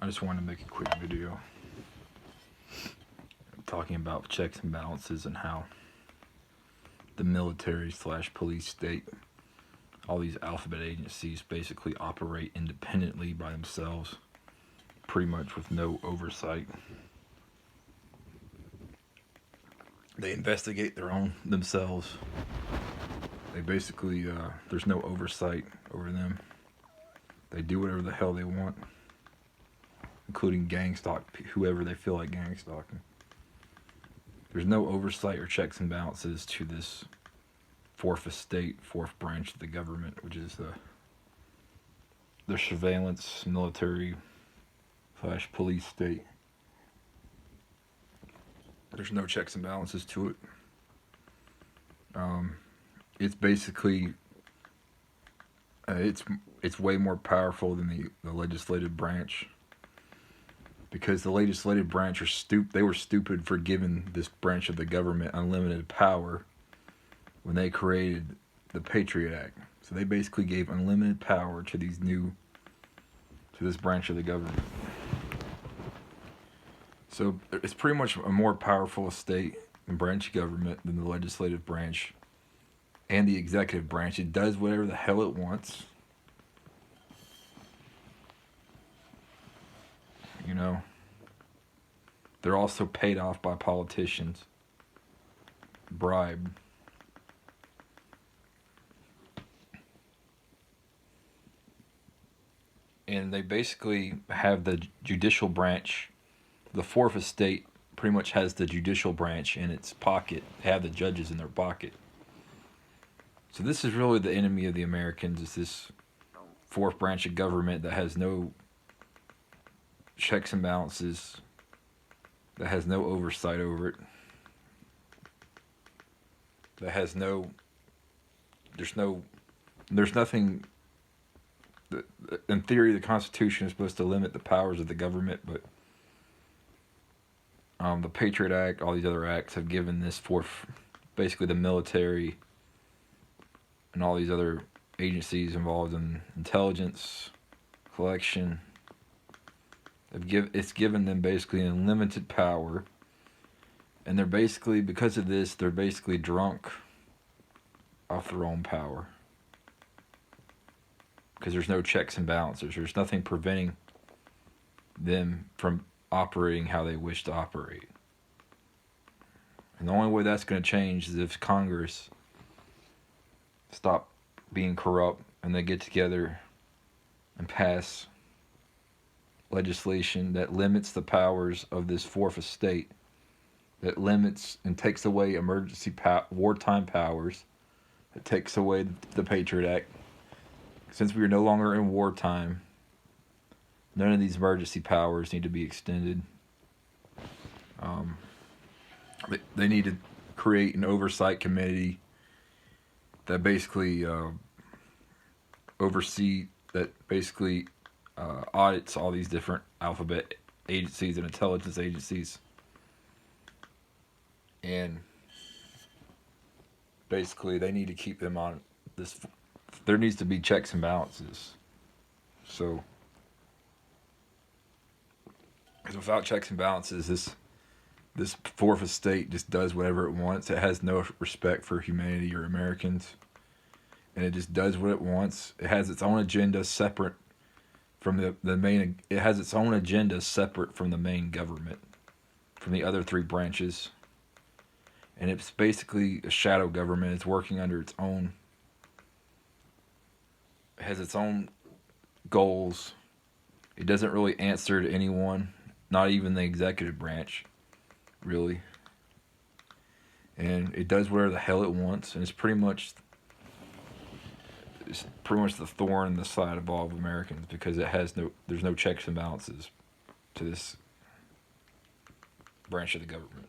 I just wanted to make a quick video talking about checks and balances and how the military slash police state, all these alphabet agencies basically operate independently by themselves, pretty much with no oversight. They investigate themselves. They basically, there's no oversight over them. They do whatever the hell they want, including gang stalk whoever they feel like gang stalking. There's no oversight or checks and balances to this fourth estate, fourth branch of the government, which is the surveillance military slash police state. There's no checks and balances to it. It's basically it's way more powerful than the legislative branch, because the legislative branch they were stupid for giving this branch of the government unlimited power when they created the Patriot Act. So they basically gave unlimited power to this branch of the government. So it's pretty much a more powerful state and branch of government than the legislative branch and the executive branch. It does whatever the hell it wants. You know, they're also paid off by politicians, bribed. And they basically have the judicial branch. The fourth estate pretty much has the judicial branch in its pocket. They have the judges in their pocket. So this is really the enemy of the Americans, is this fourth branch of government that has no checks and balances, that has no oversight over it, that has there's nothing. In theory, the Constitution is supposed to limit the powers of the government, but the Patriot Act, all these other acts have given this basically the military and all these other agencies involved in intelligence collection. It's given them basically unlimited power, and they're basically, because of this, they're basically drunk off their own power. Because there's no checks and balances. There's nothing preventing them from operating how they wish to operate. And the only way that's going to change is if Congress stop being corrupt and they get together and pass legislation that limits the powers of this fourth estate, that limits and takes away wartime powers, that takes away the Patriot Act. Since we are no longer in wartime, none of these emergency powers need to be extended. They need to create an oversight committee that basically audits all these different alphabet agencies and intelligence agencies. And basically they need to keep them on this. There needs to be checks and balances. So, because without checks and balances, this fourth estate just does whatever it wants. It has no respect for humanity or Americans, and it just does what it wants. It has its own agenda separate from the main. It has its own agenda separate from the main government, from the other three branches, and it's basically a shadow government. It's working under its own. Has its own goals. It doesn't really answer to anyone, not even the executive branch, really. And it does whatever the hell it wants, and it's pretty much the thorn in the side of all of Americans, because there's no checks and balances to this branch of the government.